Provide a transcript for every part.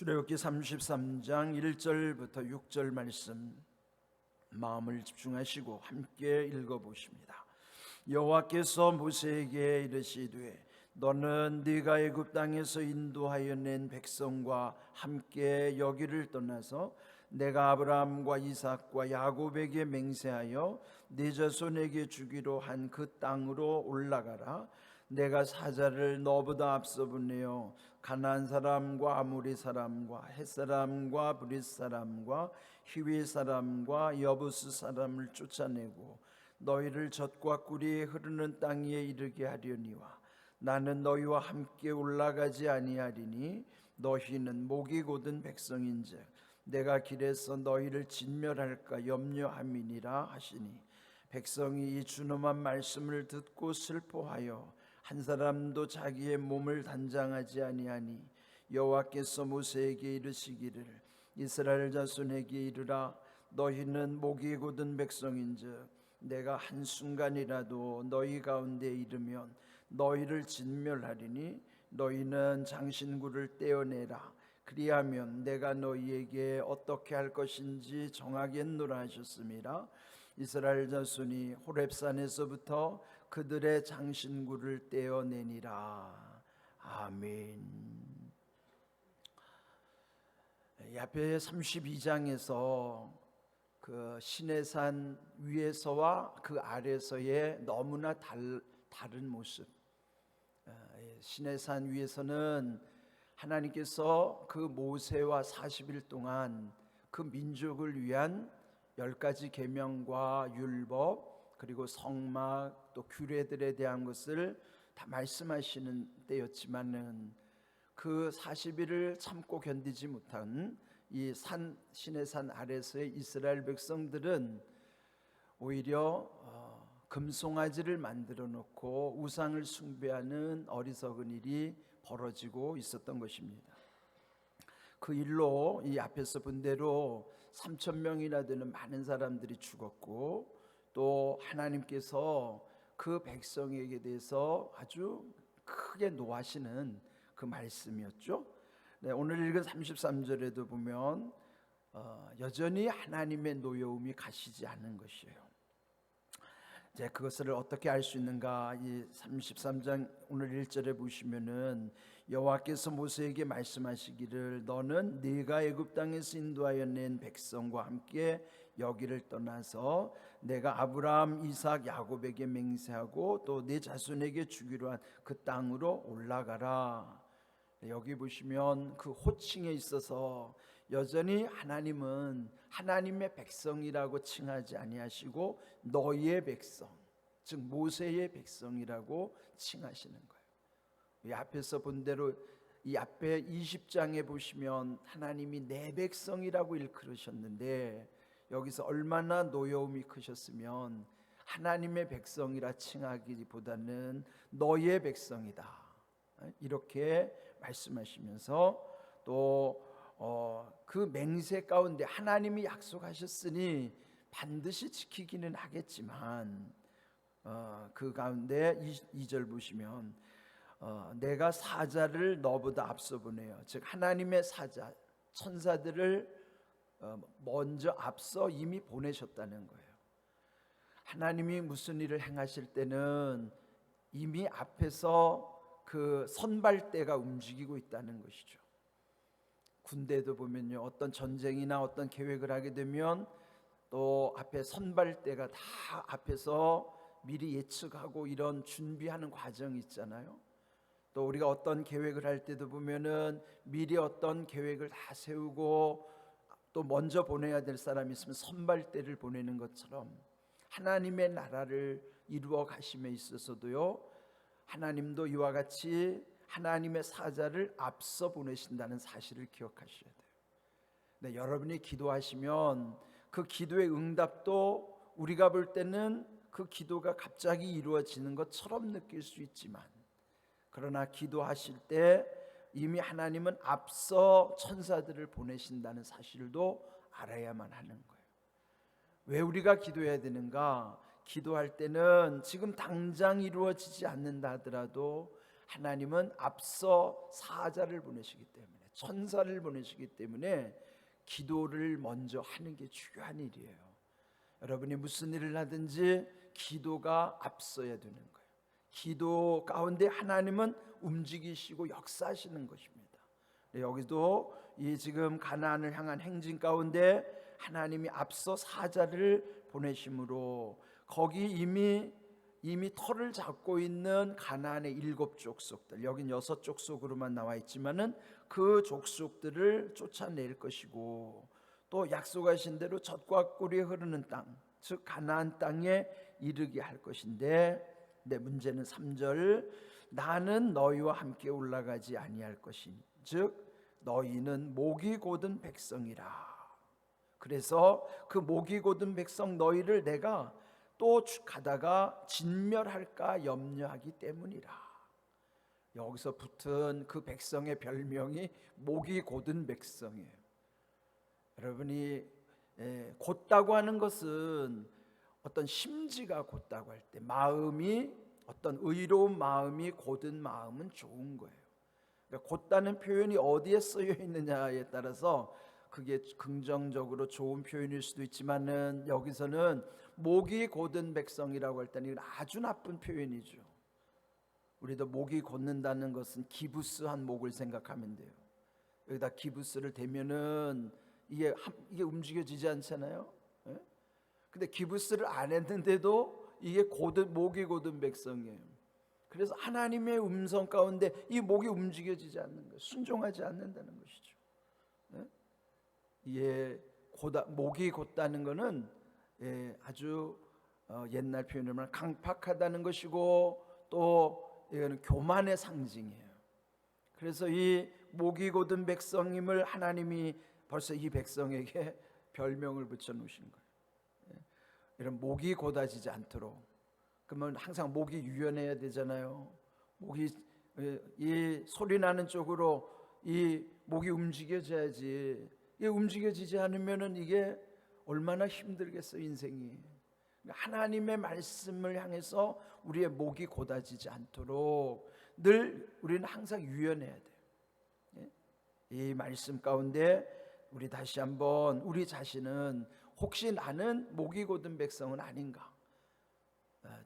출애굽기 33장 1절부터 6절 말씀 마음을 집중하시고 함께 읽어보십니다. 여호와께서 모세에게 이르시되 너는 네가 애굽 땅에서 인도하여 낸 백성과 함께 여기를 떠나서 내가 아브라함과 이삭과 야곱에게 맹세하여 네 자손에게 주기로 한 그 땅으로 올라가라. 내가 사자를 너보다 앞서 보내어 가나안 사람과 아모리 사람과 헷 사람과 브릿 사람과 히위 사람과 여부스 사람을 쫓아내고 너희를 젖과 꿀이 흐르는 땅에 이르게 하려니와 나는 너희와 함께 올라가지 아니하리니 너희는 목이 곧은 백성인즉 내가 길에서 너희를 진멸할까 염려함이니라 하시니 백성이 이 준엄한 말씀을 듣고 슬퍼하여 한 사람도 자기의 몸을 단장하지 아니하니 여호와께서 모세에게 이르시기를 이스라엘 자손에게 이르라 너희는 목이 곧은 백성인즉 내가 한순간이라도 너희 가운데 이르면 너희를 진멸하리니 너희는 장신구를 떼어내라. 그리하면 내가 너희에게 어떻게 할 것인지 정하겠노라 하셨습니다. 이스라엘 자손이 호렙산에서부터 그들의 장신구를 떼어내니라. 아멘. 이 앞에 32장에서 그 시내산 위에서와 그 아래서의 너무나 다른 모습. 시내산 위에서는 하나님께서 그 모세와 40일 동안 그 민족을 위한 10가지 계명과 율법 그리고 성막 또 규례들에 대한 것을 다 말씀하시는 때였지만은 그 40일을 참고 견디지 못한 이 시내산 아래서의 이스라엘 백성들은 오히려 금송아지를 만들어 놓고 우상을 숭배하는 어리석은 일이 벌어지고 있었던 것입니다. 그 일로 이 앞에서 본 대로 3,000명이나 되는 많은 사람들이 죽었고 또 하나님께서 그 백성에게 대해서 아주 크게 노하시는 그 말씀이었죠. 네, 오늘 읽은 33절에도 보면 여전히 하나님의 노여움이 가시지 않는 것이에요. 이제 그것을 어떻게 알 수 있는가? 이 33장 오늘 1절에 보시면은 여호와께서 모세에게 말씀하시기를 너는 네가 애굽 땅에서 인도하여 낸 백성과 함께 여기를 떠나서 내가 아브라함, 이삭, 야곱에게 맹세하고 또 네 자손에게 주기로 한 그 땅으로 올라가라. 여기 보시면 그 호칭에 있어서 여전히 하나님은 하나님의 백성이라고 칭하지 아니하시고 너희의 백성, 즉 모세의 백성이라고 칭하시는 거예요. 이 앞에서 본 대로 이 앞에 20장에 보시면 하나님이 내 백성이라고 일컬으셨는데 여기서 얼마나 노여움이 크셨으면 하나님의 백성이라 칭하기보다는 너희의 백성이다 이렇게 말씀하시면서 또 그 맹세 가운데 하나님이 약속하셨으니 반드시 지키기는 하겠지만 그 가운데 2절 보시면 내가 사자를 너보다 앞서 보내요. 즉 하나님의 사자 천사들을 먼저 앞서 이미 보내셨다는 거예요. 하나님이 무슨 일을 행하실 때는 이미 앞에서 그 선발대가 움직이고 있다는 것이죠. 군대도 보면요, 어떤 전쟁이나 어떤 계획을 하게 되면 또 앞에 선발대가 다 앞에서 미리 예측하고 이런 준비하는 과정이 있잖아요. 또 우리가 어떤 계획을 할 때도 보면은 미리 어떤 계획을 다 세우고 또 먼저 보내야 될 사람이 있으면 선발대를 보내는 것처럼 하나님의 나라를 이루어 가심에 있어서도요, 하나님도 이와 같이 하나님의 사자를 앞서 보내신다는 사실을 기억하셔야 돼요. 네, 여러분이 기도하시면 그 기도의 응답도 우리가 볼 때는 그 기도가 갑자기 이루어지는 것처럼 느낄 수 있지만 그러나 기도하실 때 이미 하나님은 앞서 천사들을 보내신다는 사실도 알아야만 하는 거예요. 왜 우리가 기도해야 되는가? 기도할 때는 지금 당장 이루어지지 않는다 하더라도 하나님은 앞서 사자를 보내시기 때문에 천사를 보내시기 때문에 기도를 먼저 하는 게 중요한 일이에요. 여러분이 무슨 일을 하든지 기도가 앞서야 되는 거예요. 기도 가운데 하나님은 움직이시고 역사하시는 것입니다. 여기도 이 지금 가나안을 향한 행진 가운데 하나님이 앞서 사자를 보내심으로 거기 이미 털을 잡고 있는 가나안의 7 족속들, 여긴 6 족속으로만 나와 있지만은 그 족속들을 쫓아낼 것이고, 또 약속하신 대로 젖과 꿀이 흐르는 땅, 즉 가나안 땅에 이르게 할 것인데, 내 문제는 3절, 나는 너희와 함께 올라가지 아니할 것이니 즉 너희는 목이 곧은 백성이라. 그래서 그 목이 곧은 백성 너희를 내가 또 가다가 진멸할까 염려하기 때문이라. 여기서 붙은 그 백성의 별명이 목이 곧은 백성이에요. 여러분이 곧다고 하는 것은 어떤 심지가 곧다고 할 때, 마음이 어떤 의로운 마음이 곧은 마음은 좋은 거예요. 그러니까 곧다는 표현이 어디에 쓰여 있느냐에 따라서 그게 긍정적으로 좋은 표현일 수도 있지만은, 여기서는 목이 곧은 백성이라고 할 때는 이건 아주 나쁜 표현이죠. 우리도 목이 곧는다는 것은 기부스한 목을 생각하면 돼요. 여기다 기부스를 대면은 이게 움직여지지 않잖아요. 예? 근데 기부스를 안 했는데도 이게 목이 곧은 백성이에요. 그래서 하나님의 음성 가운데 이 목이 움직여지지 않는 거예요. 순종하지 않는다는 것이죠. 목이 곧다는 것은 아주 옛날 표현으로 강팍하다는 것이고, 또 이거는 교만의 상징이에요. 그래서 이 목이 곧은 백성임을 하나님이 벌써 이 백성에게 별명을 붙여 놓으신 거예요. 이런 목이 곧아지지 않도록. 그러면 항상 목이 유연해야 되잖아요. 목이 이 소리 나는 쪽으로 이 목이 움직여져야지. 이게 움직여지지 않으면은 이게 얼마나 힘들겠어요, 인생이. 하나님의 말씀을 향해서 우리의 목이 곧아지지 않도록 늘 우리는 항상 유연해야 돼요. 이 말씀 가운데 우리 다시 한번 우리 자신은 혹시 나는 목이 곧은 백성은 아닌가,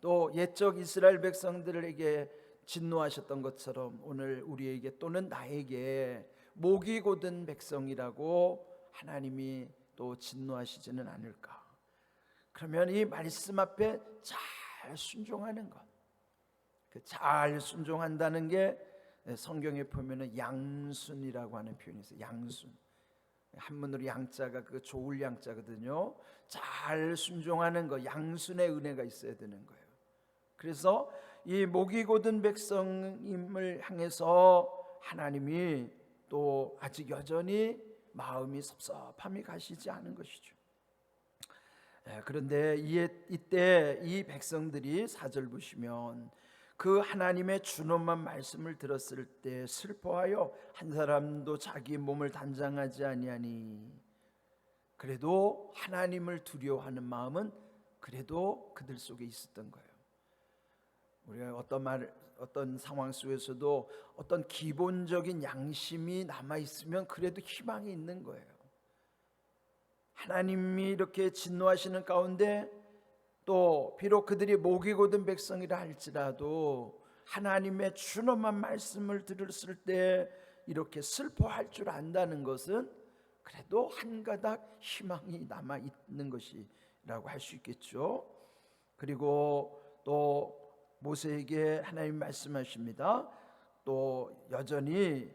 또 옛적 이스라엘 백성들에게 진노하셨던 것처럼 오늘 우리에게 또는 나에게 목이 곧은 백성이라고 하나님이 또 진노하시지는 않을까. 그러면 이 말씀 앞에 잘 순종하는 것, 그 잘 순종한다는 게 성경에 보면은 양순이라고 하는 표현이 있어요. 양순. 한문으로 양자가 그 좋을 양자거든요. 잘 순종하는 거, 양순의 은혜가 있어야 되는 거예요. 그래서 이 목이 곧은 백성임을 향해서 하나님이 또 아직 여전히 마음이 섭섭함이 가시지 않은 것이죠. 그런데 이때 이 백성들이 4절 보시면 그 하나님의 준엄한 말씀을 들었을 때 슬퍼하여 한 사람도 자기 몸을 단장하지 아니하니. 그래도 하나님을 두려워하는 마음은 그래도 그들 속에 있었던 거예요. 우리가 어떤 상황 속에서도 어떤 기본적인 양심이 남아 있으면 그래도 희망이 있는 거예요. 하나님이 이렇게 진노하시는 가운데 또 비록 그들이 목이 곧은 백성이라 할지라도 하나님의 준엄한 말씀을 들었을 때 이렇게 슬퍼할 줄 안다는 것은 그래도 한 가닥 희망이 남아 있는 것이라고 할 수 있겠죠. 그리고 또 모세에게 하나님 말씀하십니다. 또 여전히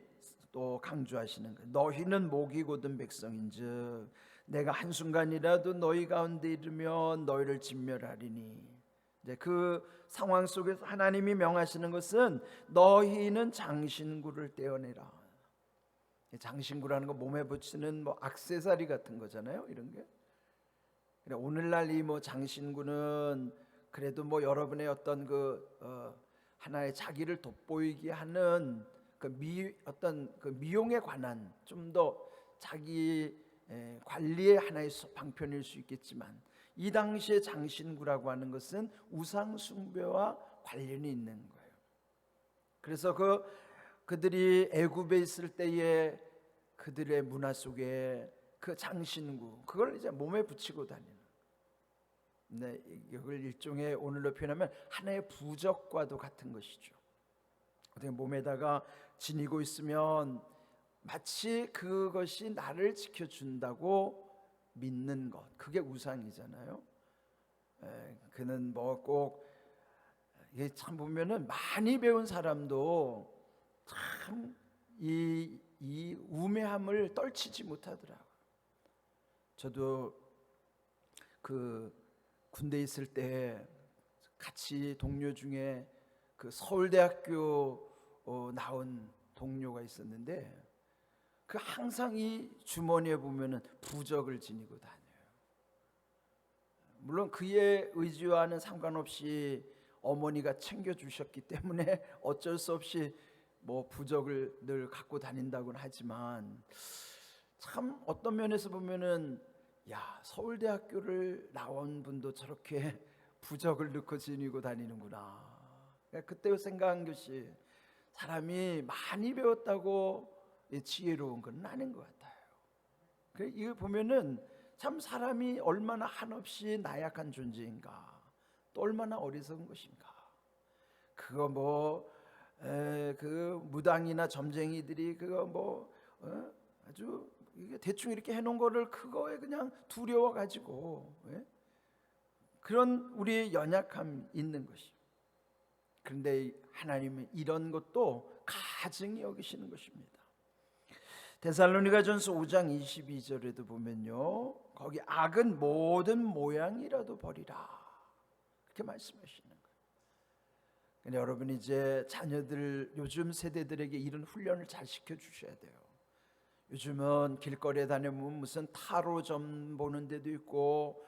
또 강조하시는 거예요. 너희는 목이 곧은 백성인즉 내가 한순간이라도 너희 가운데 이르면 너희를 진멸하리니. 이제 그 상황 속에서 하나님이 명하시는 것은 너희는 장신구를 떼어내라. 장신구라는 거 몸에 붙이는 뭐 액세서리 같은 거잖아요, 이런 게. 오늘날 이 뭐 장신구는 그래도 뭐 여러분의 어떤 하나의 자기를 돋보이게 하는 어떤 미용에 관한 좀 더 자기 관리의 하나의 방편일 수 있겠지만, 이 당시의 장신구라고 하는 것은 우상 숭배와 관련이 있는 거예요. 그래서 그들이 애굽에 있을 때에 그들의 문화 속에 그 장신구 그걸 이제 몸에 붙이고 다니는. 네, 이걸 일종의 오늘로 표현하면 하나의 부적과도 같은 것이죠. 어떻게 몸에다가 지니고 있으면 마치 그것이 나를 지켜준다고 믿는 것, 그게 우상이잖아요. 그는 뭐 꼭 이게 참 보면은 많이 배운 사람도 참 이 우매함을 떨치지 못하더라고요. 저도 그 군대 있을 때 같이 동료 중에 그 서울대학교 나온 동료가 있었는데 그 항상 이 주머니에 보면은 부적을 지니고 다녀요. 물론 그의 의지와는 상관없이 어머니가 챙겨주셨기 때문에 어쩔 수 없이 뭐 부적을 늘 갖고 다닌다고는 하지만 참 어떤 면에서 보면은 야, 서울대학교를 나온 분도 저렇게 부적을 넣고 지니고 다니는구나. 그때 생각한 것이 사람이 많이 배웠다고 지혜로운 건 아닌 것 같아요. 이거 보면은 참 사람이 얼마나 한없이 나약한 존재인가, 또 얼마나 어리석은 것인가. 그거 그 무당이나 점쟁이들이 그거 아주 대충 이렇게 해놓은 거를 그거에 그냥 두려워 가지고 그런 우리의 연약함이 있는 것이. 그런데 하나님은 이런 것도 가증히 여기시는 것입니다. 데살로니가전서 5장 22절에도 보면요, 거기 악은 모든 모양이라도 버리라 그렇게 말씀하시는 거예요. 근데 여러분 이제 자녀들 요즘 세대들에게 이런 훈련을 잘 시켜주셔야 돼요. 요즘은 길거리에 다니면 무슨 타로점 보는 데도 있고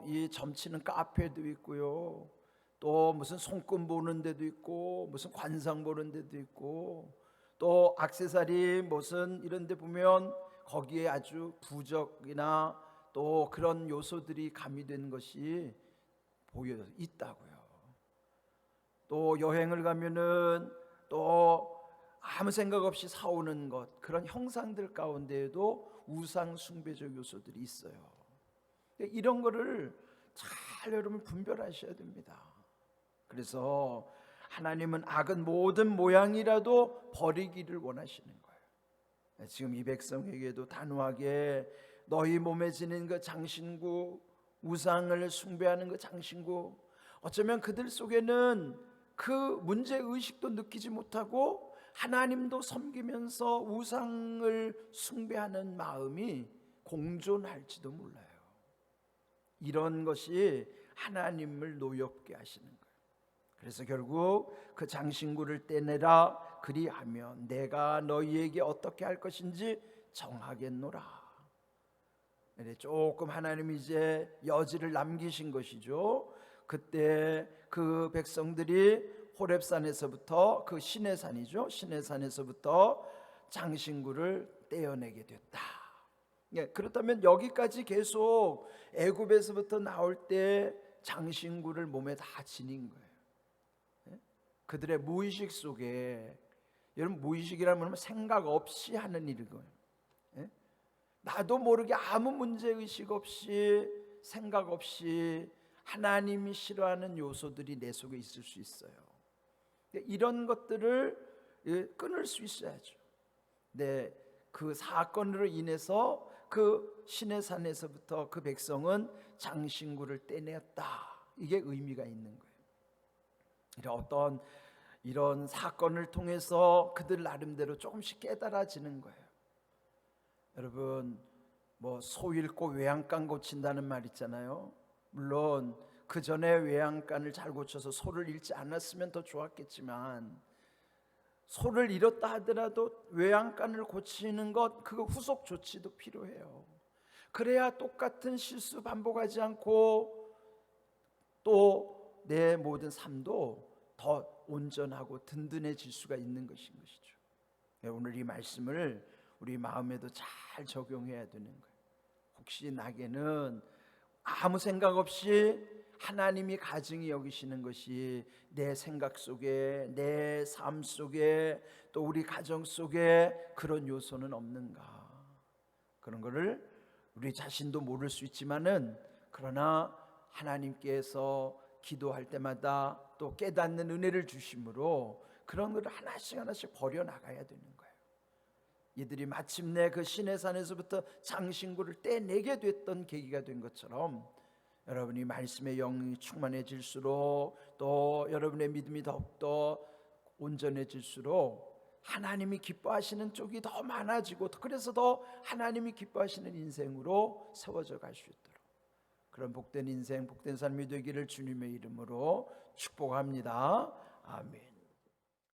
이 점치는 카페도 있고요, 또 무슨 손금 보는 데도 있고 무슨 관상 보는 데도 있고 또 액세서리 무슨 이런 데 보면 거기에 아주 부적이나 또 그런 요소들이 가미된 것이 보여 있다고요. 또 여행을 가면은 또 아무 생각 없이 사오는 것, 그런 형상들 가운데에도 우상 숭배적 요소들이 있어요. 이런 거를 잘 여러분 분별하셔야 됩니다. 그래서 하나님은 악은 모든 모양이라도 버리기를 원하시는 거예요. 지금 이 백성에게도 단호하게 너희 몸에 지닌 그 장신구, 우상을 숭배하는 그 장신구, 어쩌면 그들 속에는 그 문제의식도 느끼지 못하고 하나님도 섬기면서 우상을 숭배하는 마음이 공존할지도 몰라요. 이런 것이 하나님을 노엽게 하시는 거예요. 그래서 결국 그 장신구를 떼내라, 그리하면 내가 너희에게 어떻게 할 것인지 정하겠노라. 조금 하나님이 이제 여지를 남기신 것이죠. 그때 그 백성들이 호렙산에서부터, 그 시내산이죠, 시내산에서부터 장신구를 떼어내게 됐다. 그렇다면 여기까지 계속 애굽에서부터 나올 때 장신구를 몸에 다 지닌 거예요. 그들의 무의식 속에, 여러분 무의식이라면 생각 없이 하는 일이고요. 나도 모르게 아무 문제의식 없이 생각 없이 하나님이 싫어하는 요소들이 내 속에 있을 수 있어요. 이런 것들을 끊을 수 있어야죠. 네, 그 사건으로 인해서 그 시내산에서부터 그 백성은 장신구를 떼냈다. 이게 의미가 있는 거예요. 이런 사건을 통해서 그들 나름대로 조금씩 깨달아지는 거예요. 여러분 소 잃고 외양간 고친다는 말 있잖아요. 물론 그 전에 외양간을 잘 고쳐서 소를 잃지 않았으면 더 좋았겠지만, 소를 잃었다 하더라도 외양간을 고치는 것, 그 후속 조치도 필요해요. 그래야 똑같은 실수 반복하지 않고 또 내 모든 삶도 더 온전하고 든든해질 수가 있는 것인 것이죠. 오늘 이 말씀을 우리 마음에도 잘 적용해야 되는 거예요. 혹시 나에게는 아무 생각 없이 하나님이 가증히 여기시는 것이 내 생각 속에, 내 삶 속에, 또 우리 가정 속에 그런 요소는 없는가? 그런 거를 우리 자신도 모를 수 있지만은, 그러나 하나님께서 기도할 때마다 또 깨닫는 은혜를 주심으로 그런 것을 하나씩 하나씩 버려나가야 되는 거예요. 이들이 마침내 그 시내산에서부터 장신구를 떼내게 됐던 계기가 된 것처럼, 여러분이 말씀의 영이 충만해질수록, 또 여러분의 믿음이 더욱더 온전해질수록 하나님이 기뻐하시는 쪽이 더 많아지고, 그래서 더 하나님이 기뻐하시는 인생으로 세워져 갈 수 있도록, 그런 복된 인생, 복된 삶이 되기를 주님의 이름으로 축복합니다. 아멘.